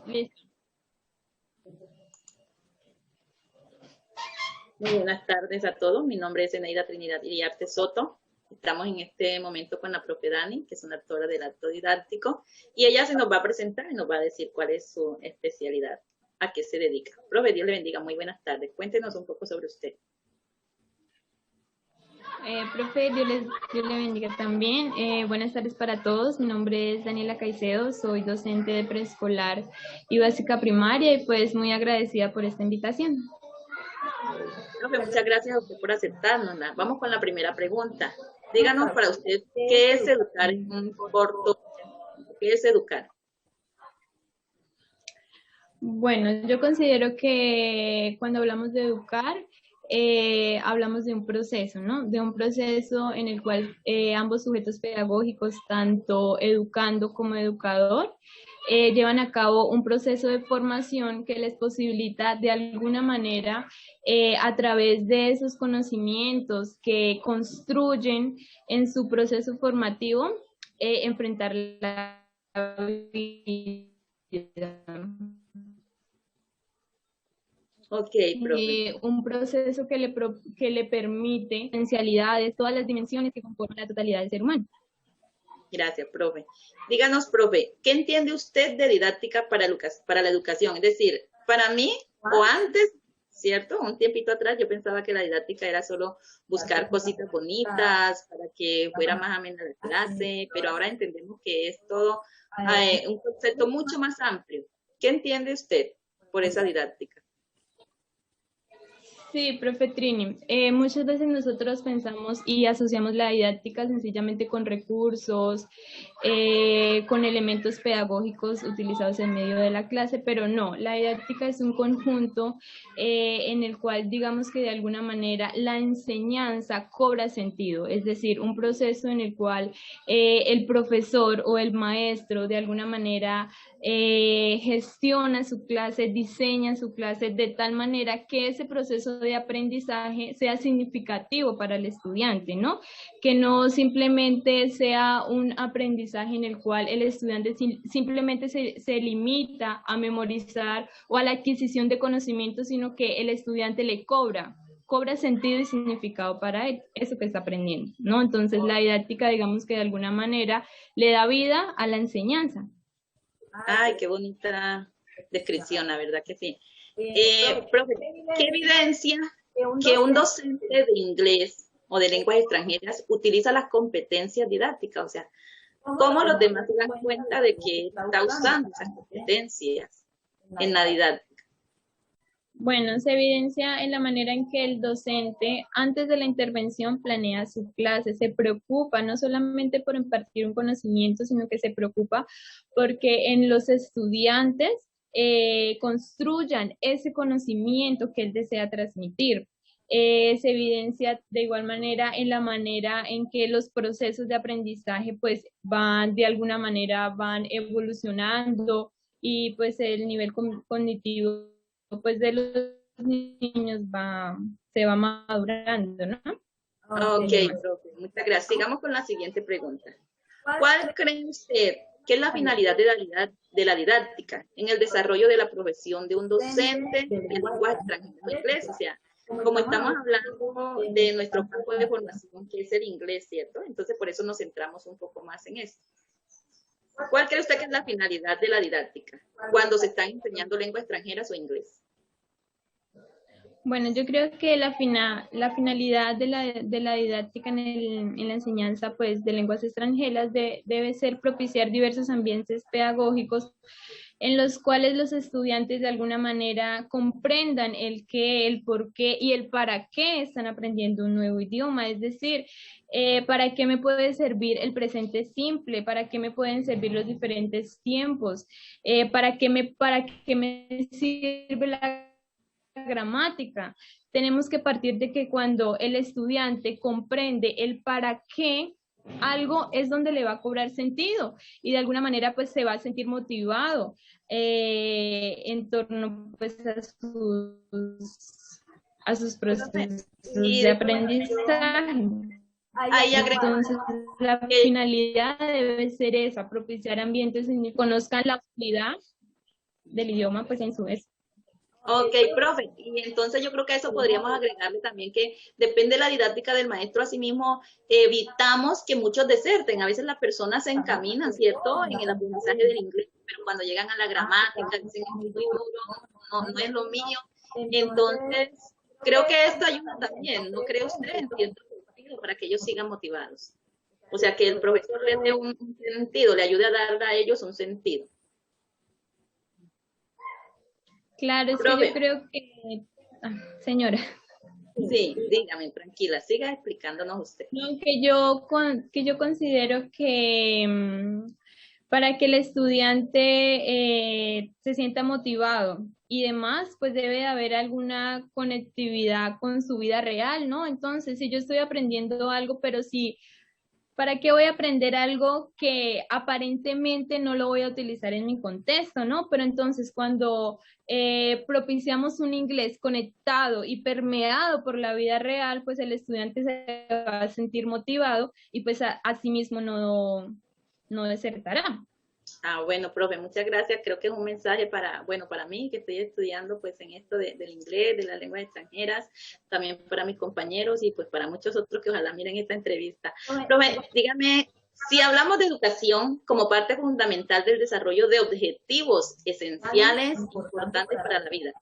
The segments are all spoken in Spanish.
Listo. Muy buenas tardes a todos. Mi nombre es Eneida Trinidad Iriarte Soto. Estamos en este momento con la profe Dani, que es una autora del acto didáctico, y ella se nos va a presentar y nos va a decir cuál es su especialidad, a qué se dedica. Profe, Dios le bendiga. Muy buenas tardes. Cuéntenos un poco sobre usted. Profe, Dios le bendiga también. Buenas tardes para todos. Mi nombre es Daniela Caicedo, soy docente de preescolar y básica primaria y pues muy agradecida por esta invitación. Profe, muchas gracias a usted por aceptarnos. Vamos con la primera pregunta. Díganos para usted, ¿qué es educar en un corto? ¿Qué es educar? Bueno, yo considero que cuando hablamos de educar, hablamos de un proceso, ¿no? De un proceso en el cual ambos sujetos pedagógicos, tanto educando como educador, llevan a cabo un proceso de formación que les posibilita de alguna manera, a través de esos conocimientos que construyen en su proceso formativo, enfrentar la vida. Ok, profe. Un proceso que le permite potencialidades, todas las dimensiones que conforman la totalidad del ser humano. Gracias, profe. Díganos, profe, ¿qué entiende usted de didáctica para la educación? Es decir, para mí, o antes, ¿cierto? Un tiempito atrás yo pensaba que la didáctica era solo buscar cositas bonitas para que fuera más amena la clase, pero ahora entendemos que es todo un concepto mucho más amplio. ¿Qué entiende usted por esa didáctica? Sí, profe Trini. Muchas veces nosotros pensamos y asociamos la didáctica sencillamente con recursos, con elementos pedagógicos utilizados en medio de la clase, pero no, la didáctica es un conjunto en el cual digamos que de alguna manera la enseñanza cobra sentido, es decir, un proceso en el cual el profesor o el maestro de alguna manera gestiona su clase, diseña su clase de tal manera que ese proceso de aprendizaje sea significativo para el estudiante, ¿no? Que no simplemente sea un aprendizaje en el cual el estudiante simplemente se limita a memorizar o a la adquisición de conocimientos, sino que el estudiante le cobra sentido y significado para él, eso que está aprendiendo, ¿no? Entonces la didáctica, digamos que de alguna manera le da vida a la enseñanza. Ay, qué bonita descripción, la verdad que sí. Profe, ¿qué evidencia que un docente de inglés o de lenguas extranjeras utiliza las competencias didácticas? O sea, ¿cómo los demás se dan cuenta de que está usando esas competencias en la didáctica? Bueno, se evidencia en la manera en que el docente, antes de la intervención, planea su clase, se preocupa no solamente por impartir un conocimiento, sino que se preocupa porque en los estudiantes construyan ese conocimiento que él desea transmitir. Se evidencia de igual manera en la manera en que los procesos de aprendizaje pues van de alguna manera van evolucionando y pues el nivel cognitivo pues de los niños se va madurando, ¿no? Ok, profe, muchas gracias. Sigamos con la siguiente pregunta. ¿Cuál cree usted que es la finalidad de la didáctica en el desarrollo de la profesión de un docente de lenguas extranjeras o inglés? O sea, como estamos hablando de nuestro campo de formación, que es el inglés, ¿cierto? Entonces, por eso nos centramos un poco más en eso. ¿Cuál cree usted que es la finalidad de la didáctica cuando se están enseñando lenguas extranjeras o inglés? Bueno, yo creo que la finalidad de la didáctica en la enseñanza pues, de lenguas extranjeras debe ser propiciar diversos ambientes pedagógicos en los cuales los estudiantes de alguna manera comprendan el qué, el por qué y el para qué están aprendiendo un nuevo idioma. Es decir, para qué me puede servir el presente simple, para qué me pueden servir los diferentes tiempos, para qué me sirve la gramática. Tenemos que partir de que cuando el estudiante comprende el para qué, algo es donde le va a cobrar sentido y de alguna manera pues se va a sentir motivado en torno pues a sus procesos de aprendizaje. Entonces, la finalidad debe ser esa, propiciar ambientes en que conozcan la utilidad. del idioma pues en su vez. Ok, profe, y entonces yo creo que a eso podríamos agregarle también que depende de la didáctica del maestro, asimismo evitamos que muchos deserten. A veces las personas se encaminan, ¿cierto?, en el aprendizaje del inglés, pero cuando llegan a la gramática dicen es muy duro, no es lo mío. Entonces, creo que esto ayuda también, ¿no cree usted? En cierto sentido, para que ellos sigan motivados. O sea, que el profesor les dé un sentido, le ayude a dar a ellos un sentido. Claro, es Profe, que yo creo que, señora. Sí, dígame, tranquila, siga explicándonos usted. No, que yo considero que para que el estudiante se sienta motivado y demás, pues debe haber alguna conectividad con su vida real, ¿no? Entonces, si yo estoy aprendiendo algo, pero si ¿para qué voy a aprender algo que aparentemente no lo voy a utilizar en mi contexto, ¿no? Pero entonces cuando propiciamos un inglés conectado y permeado por la vida real, pues el estudiante se va a sentir motivado y pues asimismo no desertará. Bueno, profe, muchas gracias. Creo que es un mensaje para, bueno, para mí que estoy estudiando pues en esto del inglés, de las lenguas extranjeras, también para mis compañeros y pues para muchos otros que ojalá miren esta entrevista. Profe, dígame, si hablamos de educación como parte fundamental del desarrollo de objetivos esenciales importantes para la vida,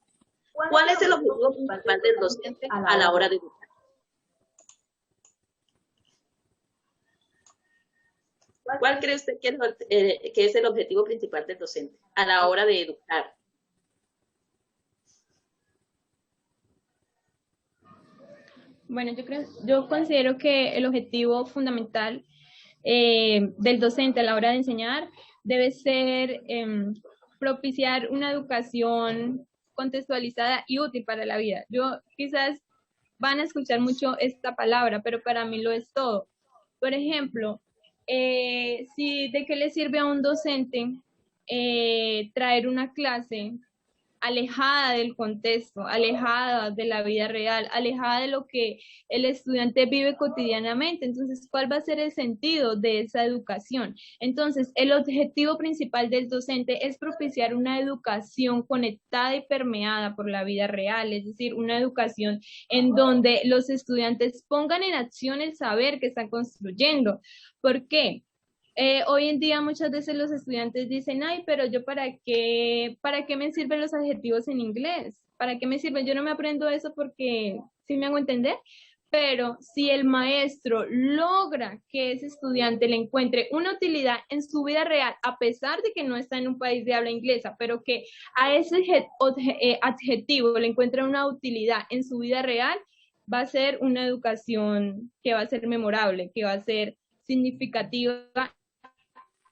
¿cuál es el objetivo principal del docente a la hora de educar? ¿Cuál cree usted que es el objetivo principal del docente a la hora de educar? Bueno, yo considero que el objetivo fundamental del docente a la hora de enseñar debe ser propiciar una educación contextualizada y útil para la vida. Yo quizás van a escuchar mucho esta palabra, pero para mí lo es todo. Por ejemplo, si de qué le sirve a un docente traer una clase alejada del contexto, alejada de la vida real, alejada de lo que el estudiante vive cotidianamente. Entonces, ¿cuál va a ser el sentido de esa educación? Entonces, el objetivo principal del docente es propiciar una educación conectada y permeada por la vida real, es decir, una educación en donde los estudiantes pongan en acción el saber que están construyendo. ¿Por qué? Hoy en día muchas veces los estudiantes dicen, ay, pero yo para qué me sirven los adjetivos en inglés? ¿Para qué me sirven? Yo no me aprendo eso porque, ¿sí me hago entender? Pero si el maestro logra que ese estudiante le encuentre una utilidad en su vida real, a pesar de que no está en un país de habla inglesa, pero que a ese adjetivo le encuentre una utilidad en su vida real, va a ser una educación que va a ser memorable, que va a ser significativa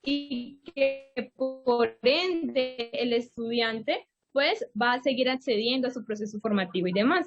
y que por ende el estudiante pues va a seguir accediendo a su proceso formativo y demás.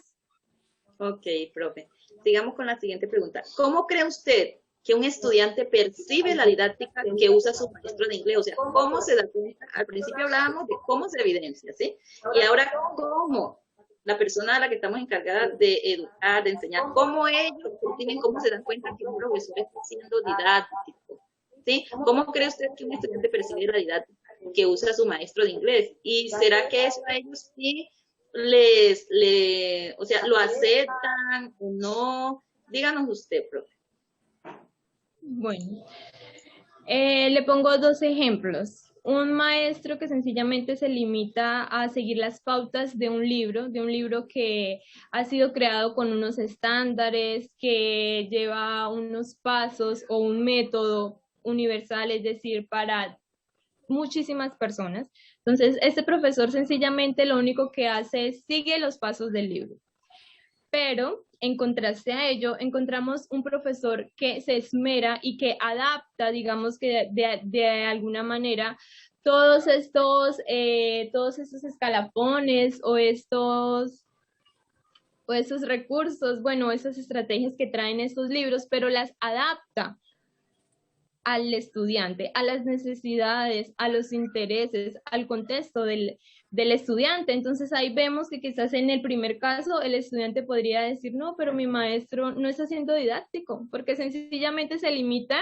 Ok, profe. Sigamos con la siguiente pregunta. ¿Cómo cree usted que un estudiante percibe la didáctica que usa su maestro de inglés? O sea, ¿cómo se da cuenta? Al principio hablábamos de cómo se evidencia, ¿sí? Y ahora, ¿cómo la persona a la que estamos encargadas de educar, de enseñar, cómo ellos perciben, cómo se dan cuenta que un profesor está siendo didáctico? ¿Sí? ¿Cómo cree usted que un estudiante percibe la didáctica que usa su maestro de inglés? ¿Y será que eso a ellos sí o sea, lo aceptan o no? Díganos usted, profe. Bueno, le pongo dos ejemplos. Un maestro que sencillamente se limita a seguir las pautas de un libro que ha sido creado con unos estándares, que lleva unos pasos o un método universal, es decir, para muchísimas personas. Entonces, este profesor sencillamente lo único que hace es sigue los pasos del libro. Pero en contraste a ello, encontramos un profesor que se esmera y que adapta, digamos que de alguna manera, todos estos escalafones o estos recursos, bueno, esas estrategias que traen estos libros, pero las adapta al estudiante, a las necesidades, a los intereses, al contexto del estudiante. Entonces ahí vemos que quizás en el primer caso el estudiante podría decir, no, pero mi maestro no está siendo didáctico, porque sencillamente se limita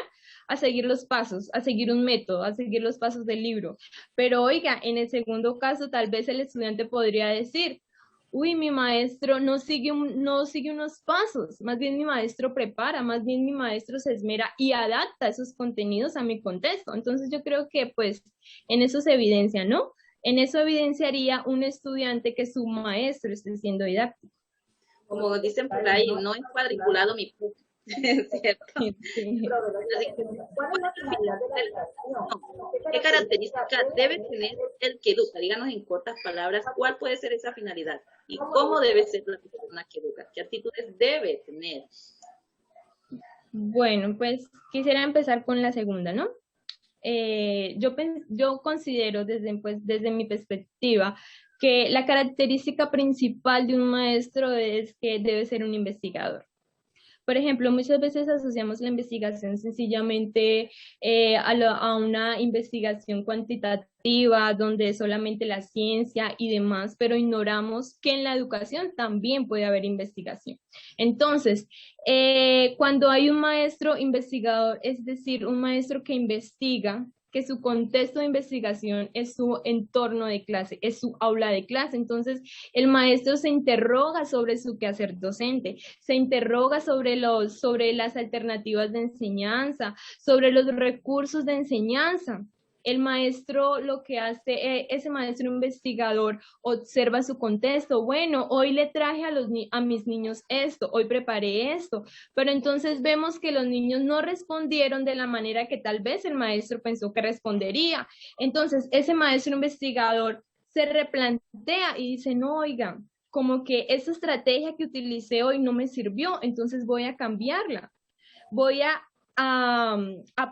a seguir los pasos, a seguir un método, a seguir los pasos del libro. Pero oiga, en el segundo caso tal vez el estudiante podría decir, uy, mi maestro no sigue unos pasos, más bien mi maestro prepara, más bien mi maestro se esmera y adapta esos contenidos a mi contexto. Entonces yo creo que pues en eso se evidencia, ¿no? En eso evidenciaría un estudiante que su maestro esté siendo didáctico. Como dicen por ahí, no es cuadriculado mi PUC, ¿cierto? Sí. ¿Cuál es la finalidad de la educación? ¿Qué características debe tener el que educa? Díganos en cortas palabras, ¿cuál puede ser esa finalidad? ¿Y cómo debe ser la persona que educa? ¿Qué actitudes debe tener? Bueno, pues quisiera empezar con la segunda, ¿no? Yo considero desde mi perspectiva que la característica principal de un maestro es que debe ser un investigador. Por ejemplo, muchas veces asociamos la investigación sencillamente a una investigación cuantitativa, donde solamente la ciencia y demás, pero ignoramos que en la educación también puede haber investigación. Entonces, cuando hay un maestro investigador, es decir, un maestro que investiga, que su contexto de investigación es su entorno de clase, es su aula de clase. Entonces, el maestro se interroga sobre su quehacer docente, se interroga sobre las alternativas de enseñanza, sobre los recursos de enseñanza. El maestro lo que hace, ese maestro investigador observa su contexto. Bueno, hoy le traje a mis niños esto, hoy preparé esto, pero entonces vemos que los niños no respondieron de la manera que tal vez el maestro pensó que respondería. Entonces, ese maestro investigador se replantea y dice, no, oiga, como que esa estrategia que utilicé hoy no me sirvió, entonces voy a cambiarla. Voy a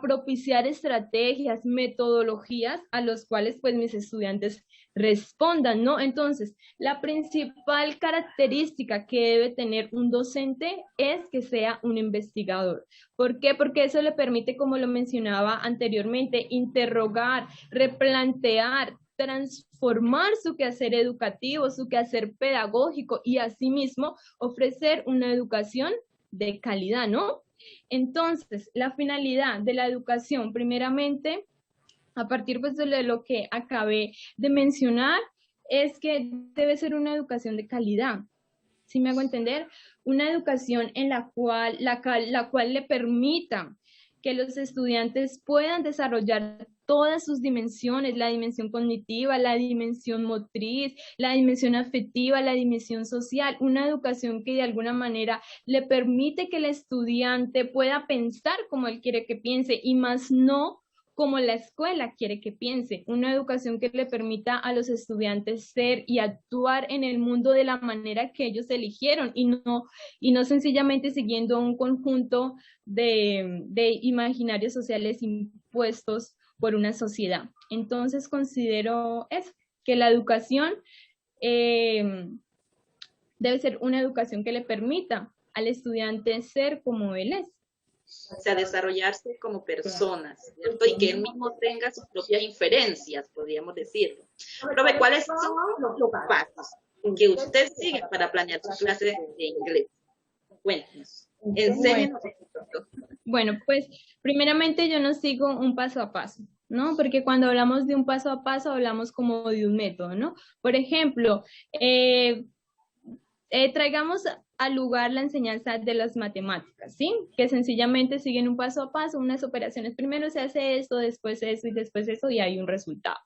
propiciar estrategias, metodologías a los cuales pues mis estudiantes respondan, ¿no? Entonces, la principal característica que debe tener un docente es que sea un investigador. ¿Por qué? Porque eso le permite, como lo mencionaba anteriormente, interrogar, replantear, transformar su quehacer educativo, su quehacer pedagógico y asimismo ofrecer una educación de calidad, ¿no? Entonces, la finalidad de la educación, primeramente, a partir pues, de lo que acabé de mencionar, es que debe ser una educación de calidad. ¿Sí me hago entender? Una educación en la cual le permita que los estudiantes puedan desarrollar todas sus dimensiones, la dimensión cognitiva, la dimensión motriz, la dimensión afectiva, la dimensión social, una educación que de alguna manera le permite que el estudiante pueda pensar como él quiere que piense y más no como la escuela quiere que piense, una educación que le permita a los estudiantes ser y actuar en el mundo de la manera que ellos eligieron y no sencillamente siguiendo un conjunto de imaginarios sociales impuestos por una sociedad. Entonces considero eso, que la educación debe ser una educación que le permita al estudiante ser como él es. O sea, desarrollarse como personas, ¿cierto? Y que él mismo tenga sus propias inferencias, podríamos decirlo. Profe, ¿cuáles son los pasos que usted sigue para planear su clase de inglés? Cuéntenos, enséñenos. Bueno, pues primeramente yo no sigo un paso a paso, ¿no? Porque cuando hablamos de un paso a paso, hablamos como de un método, ¿no? Por ejemplo, traigamos al lugar la enseñanza de las matemáticas, ¿sí? Que sencillamente siguen un paso a paso, unas operaciones, primero se hace esto, después eso y después eso y hay un resultado.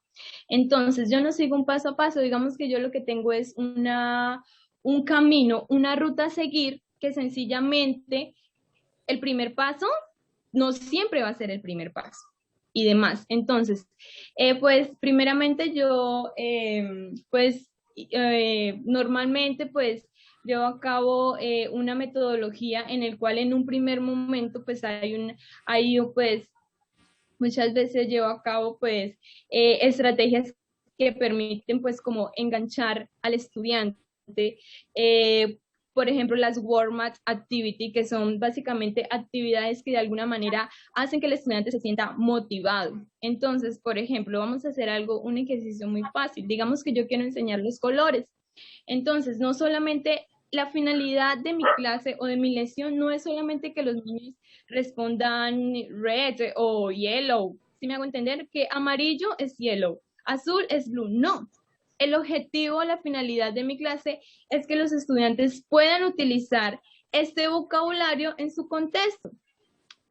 Entonces, yo no sigo un paso a paso, digamos que yo lo que tengo es un camino, una ruta a seguir que sencillamente el primer paso no siempre va a ser el primer paso y demás. Entonces, pues primeramente yo, normalmente pues llevo a cabo una metodología en el cual en un primer momento pues pues muchas veces llevo a cabo pues estrategias que permiten pues como enganchar al estudiante, por ejemplo, las Wormat Activity, que son básicamente actividades que de alguna manera hacen que el estudiante se sienta motivado. Entonces, por ejemplo, vamos a hacer un ejercicio muy fácil. Digamos que yo quiero enseñar los colores. Entonces, no solamente la finalidad de mi clase o de mi lección no es solamente que los niños respondan red o yellow. ¿Sí me hago entender? Que amarillo es yellow, azul es blue. No. El objetivo, la finalidad de mi clase es que los estudiantes puedan utilizar este vocabulario en su contexto.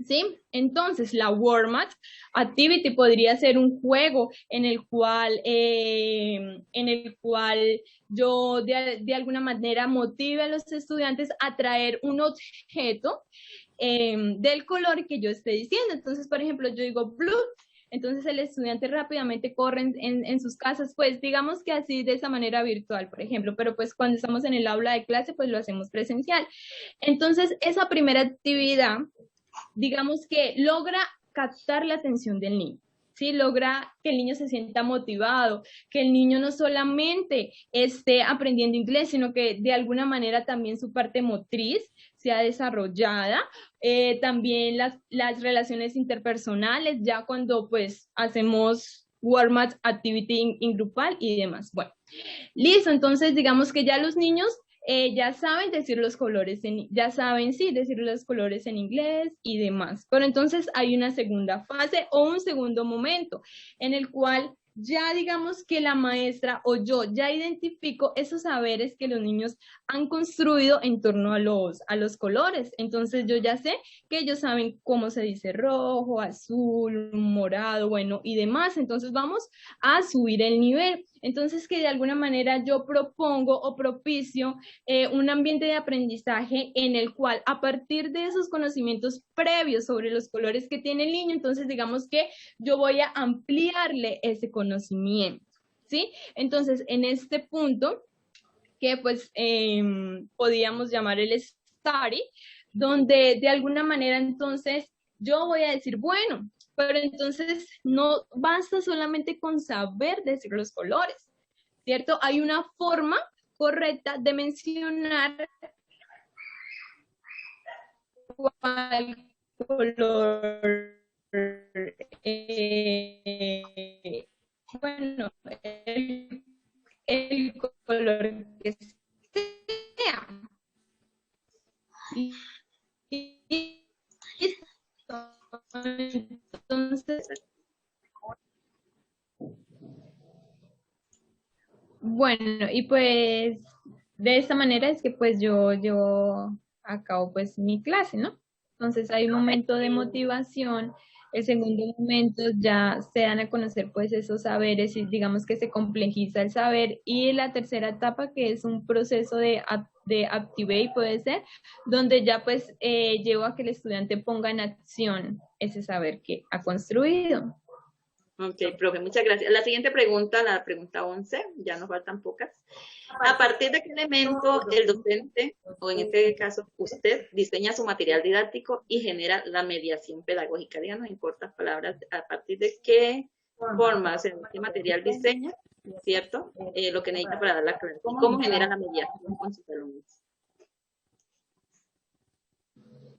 ¿Sí? Entonces, la Wormat Activity podría ser un juego en el cual yo de alguna manera motive a los estudiantes a traer un objeto del color que yo esté diciendo. Entonces, por ejemplo, yo digo blue, entonces el estudiante rápidamente corre en sus casas, pues digamos que así de esa manera virtual, por ejemplo, pero pues cuando estamos en el aula de clase, pues lo hacemos presencial. Entonces, esa primera actividad, digamos que logra captar la atención del niño, ¿sí? Logra que el niño se sienta motivado, que el niño no solamente esté aprendiendo inglés, sino que de alguna manera también su parte motriz sea desarrollada, también las relaciones interpersonales, ya cuando pues hacemos Wormat Activity in grupal y demás. Bueno, listo, entonces digamos que ya los niños ya saben decir los colores, ya saben, sí, decir los colores en inglés y demás. Pero entonces hay una segunda fase o un segundo momento en el cual ya digamos que la maestra o yo ya identifico esos saberes que los niños han construido en torno a los colores. Entonces yo ya sé que ellos saben cómo se dice rojo, azul, morado, bueno, y demás. Entonces vamos a subir el nivel. Entonces que de alguna manera yo propongo o propicio un ambiente de aprendizaje en el cual a partir de esos conocimientos previos sobre los colores que tiene el niño, entonces digamos que yo voy a ampliarle ese conocimiento, ¿sí? Entonces en este punto, que pues podríamos llamar el study, donde de alguna manera entonces yo voy a decir, bueno, pero entonces no basta solamente con saber decir los colores, ¿cierto? Hay una forma correcta de mencionar cuál color, bueno, el color que sea. Entonces, bueno, y pues de esta manera es que pues yo llevo a cabo pues mi clase, ¿no? Entonces hay un momento de motivación, el segundo momento ya se dan a conocer pues esos saberes y digamos que se complejiza el saber, y la tercera etapa que es un proceso de activate puede ser, donde ya pues llevo a que el estudiante ponga en acción ese saber que ha construido. Ok, profe, muchas gracias. La siguiente pregunta, la pregunta 11, ya nos faltan pocas. ¿A partir de qué elemento el docente, o en este caso usted, diseña su material didáctico y genera la mediación pedagógica? Díganos en cortas palabras, ¿a partir de qué forma, o sea, qué material diseña, cierto? Lo que necesita para dar la clase. ¿Y cómo genera la mediación con sus alumnos?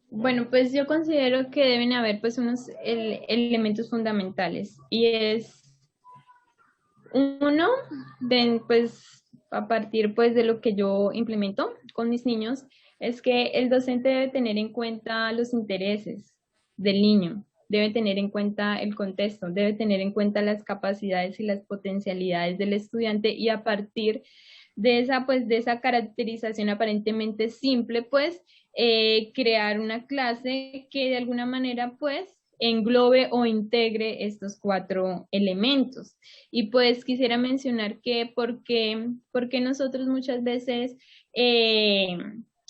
Bueno, pues yo considero que deben haber pues unos elementos fundamentales, y es uno, pues a partir pues de lo que yo implemento con mis niños, es que el docente debe tener en cuenta los intereses del niño, debe tener en cuenta el contexto, debe tener en cuenta las capacidades y las potencialidades del estudiante, y a partir de esa caracterización aparentemente simple, pues crear una clase que de alguna manera pues englobe o integre estos 4 elementos. Y pues quisiera mencionar que porque nosotros muchas veces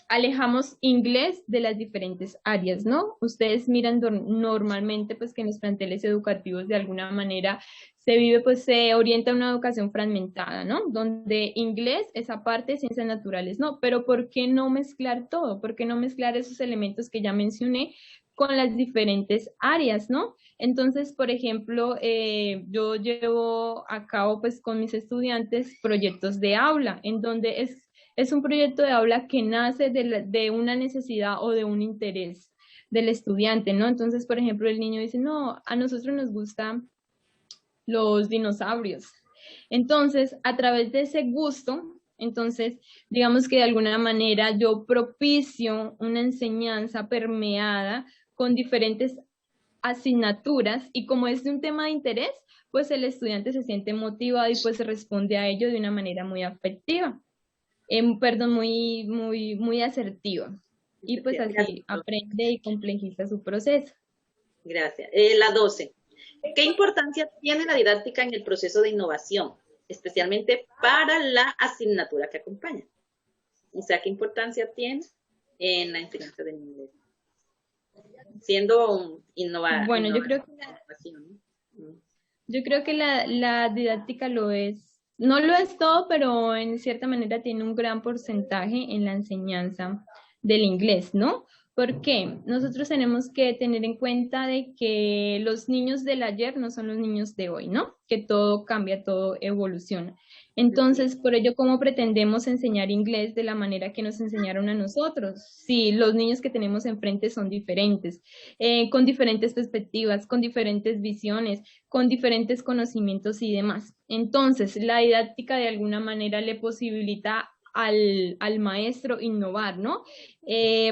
alejamos inglés de las diferentes áreas, ¿no? Ustedes miran normalmente pues que en los planteles educativos de alguna manera se vive, pues se orienta a una educación fragmentada, ¿no? Donde inglés es aparte, ciencias naturales, ¿no? Pero ¿por qué no mezclar todo? ¿Por qué no mezclar esos elementos que ya mencioné con las diferentes áreas, ¿no? Entonces, por ejemplo, yo llevo a cabo pues con mis estudiantes proyectos de aula, en donde Es un proyecto de aula que nace de una necesidad o de un interés del estudiante, ¿no? Entonces, por ejemplo, el niño dice, no, a nosotros nos gustan los dinosaurios. Entonces, a través de ese gusto, entonces, digamos que de alguna manera yo propicio una enseñanza permeada con diferentes asignaturas y como es de un tema de interés, pues el estudiante se siente motivado y pues responde a ello de una manera muy afectiva, perdón, muy asertiva. Y pues así aprende y complejiza su proceso. Gracias. La 12. ¿Qué importancia tiene la didáctica en el proceso de innovación, especialmente para la asignatura que acompaña? O sea, ¿qué importancia tiene en la enseñanza del inglés? Siendo innovador. Bueno, yo creo que la didáctica lo es, no lo es todo, pero en cierta manera tiene un gran porcentaje en la enseñanza del inglés, ¿no? Porque nosotros tenemos que tener en cuenta de que los niños del ayer no son los niños de hoy, ¿no? Que todo cambia, todo evoluciona. Entonces, por ello, ¿cómo pretendemos enseñar inglés de la manera que nos enseñaron a nosotros? Si los niños que tenemos enfrente son diferentes, con diferentes perspectivas, con diferentes visiones, con diferentes conocimientos y demás. Entonces, la didáctica de alguna manera le posibilita al maestro innovar, ¿no?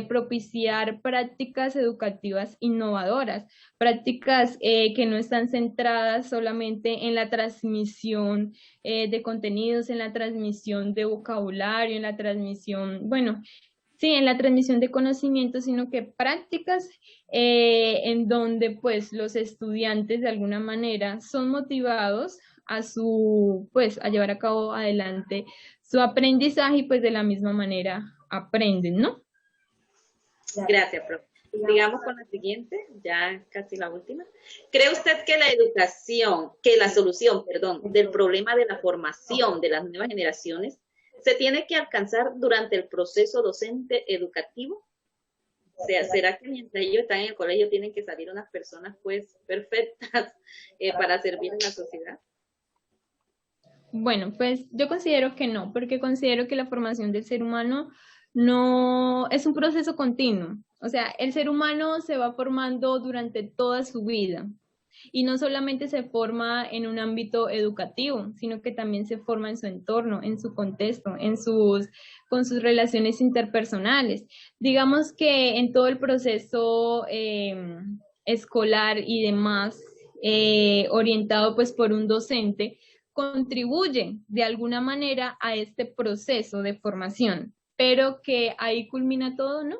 Propiciar prácticas educativas innovadoras, prácticas que no están centradas solamente en la transmisión de contenidos, en la transmisión de vocabulario, en la transmisión, bueno, sí, en la transmisión de conocimientos, sino que prácticas en donde pues los estudiantes de alguna manera son motivados pues a llevar a cabo adelante su aprendizaje y pues de la misma manera aprenden, ¿no? Gracias, profe. Digamos con la siguiente, ya casi la última. ¿Cree usted que la solución, del problema de la formación de las nuevas generaciones se tiene que alcanzar durante el proceso docente educativo? O sea, ¿será que mientras ellos están en el colegio tienen que salir unas personas pues perfectas para servir en la sociedad? Bueno, pues yo considero que no, porque considero que la formación del ser humano no es un proceso continuo. O sea, el ser humano se va formando durante toda su vida y no solamente se forma en un ámbito educativo, sino que también se forma en su entorno, en su contexto, con sus relaciones interpersonales. Digamos que en todo el proceso escolar y demás, orientado pues por un docente, contribuye de alguna manera a este proceso de formación, pero que ahí culmina todo, ¿no?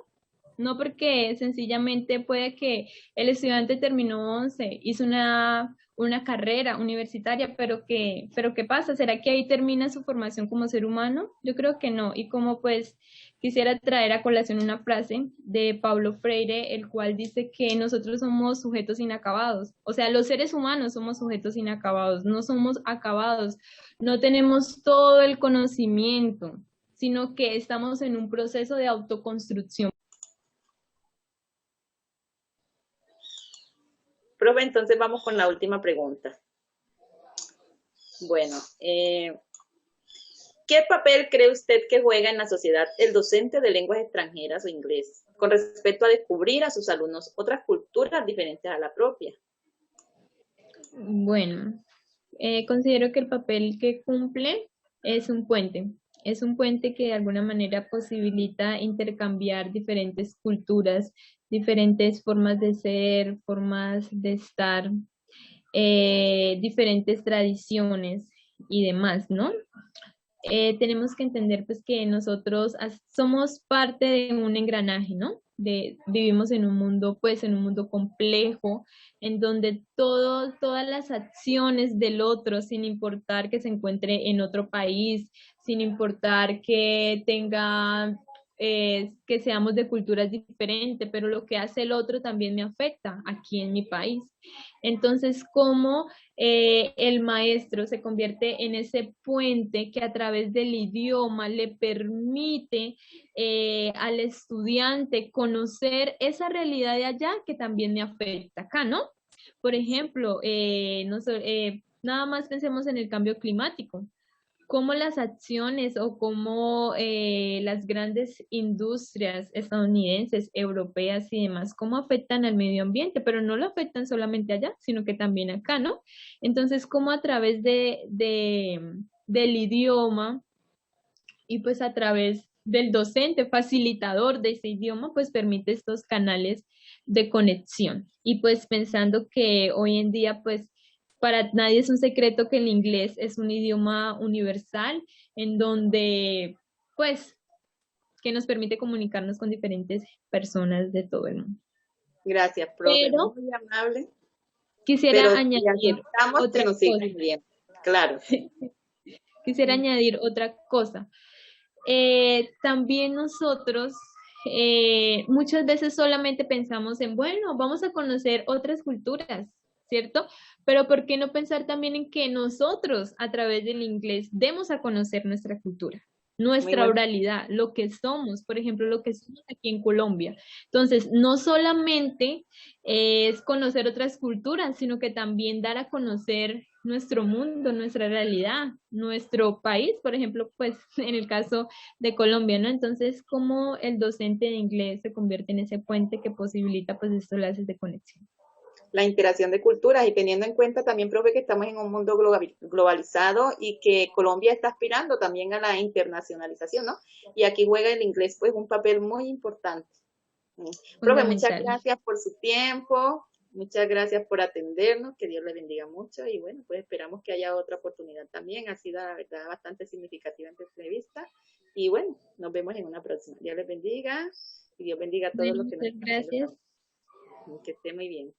No porque sencillamente puede que el estudiante terminó 11, hizo una carrera universitaria, pero ¿qué pasa? ¿Será que ahí termina su formación como ser humano? Yo creo que no. Y como pues quisiera traer a colación una frase de Paulo Freire, el cual dice que nosotros somos sujetos inacabados. O sea, los seres humanos somos sujetos inacabados, no somos acabados, no tenemos todo el conocimiento, sino que estamos en un proceso de autoconstrucción. Profe, entonces vamos con la última pregunta. Bueno, ¿qué papel cree usted que juega en la sociedad el docente de lenguas extranjeras o inglés con respecto a descubrir a sus alumnos otras culturas diferentes a la propia? Bueno, considero que el papel que cumple es un puente. Es un puente que de alguna manera posibilita intercambiar diferentes culturas, diferentes formas de ser, formas de estar, diferentes tradiciones y demás, ¿no? Tenemos que entender pues que nosotros somos parte de un engranaje, ¿no? Vivimos en un mundo, pues en un mundo complejo, en donde todas las acciones del otro, sin importar que se encuentre en otro país, sin importar que tenga, que seamos de culturas diferentes, pero lo que hace el otro también me afecta aquí en mi país. Entonces, ¿cómo el maestro se convierte en ese puente que a través del idioma le permite al estudiante conocer esa realidad de allá que también me afecta acá, ¿no? Por ejemplo, nada más pensemos en el cambio climático. cómo las acciones o cómo las grandes industrias estadounidenses, europeas y demás, cómo afectan al medio ambiente, pero no lo afectan solamente allá, sino que también acá, ¿no? Entonces, cómo a través del idioma y pues a través del docente facilitador de ese idioma, pues permite estos canales de conexión. Y pues pensando que hoy en día, pues para nadie es un secreto que el inglés es un idioma universal en donde, pues, que nos permite comunicarnos con diferentes personas de todo el mundo. Gracias, profe, Pero muy amable. quisiera Pero añadir aceptamos que otra nos sigan cosa. bien, claro. Quisiera añadir otra cosa. También nosotros muchas veces solamente pensamos en, bueno, vamos a conocer otras culturas, ¿cierto? Pero ¿por qué no pensar también en que nosotros a través del inglés demos a conocer nuestra cultura? Muy Nuestra bueno. oralidad, lo que somos, por ejemplo, lo que somos aquí en Colombia. Entonces, no solamente es conocer otras culturas, sino que también dar a conocer nuestro mundo, nuestra realidad, nuestro país, por ejemplo, pues en el caso de Colombia, ¿no? Entonces, ¿cómo el docente de inglés se convierte en ese puente que posibilita pues estos lazos de conexión? La interacción de culturas y teniendo en cuenta también, profe, que estamos en un mundo globalizado y que Colombia está aspirando también a la internacionalización, ¿no? Y aquí juega el inglés pues un papel muy importante. Profe, muchas Fundamental. gracias por su tiempo, muchas gracias por atendernos, que Dios le bendiga mucho y bueno, pues esperamos que haya otra oportunidad también. Ha sido la verdad bastante significativa esta entrevista y bueno, nos vemos en una próxima. Dios les bendiga y Dios bendiga a todos Bueno, los que nos muchas están viendo gracias. también. Que esté muy bien.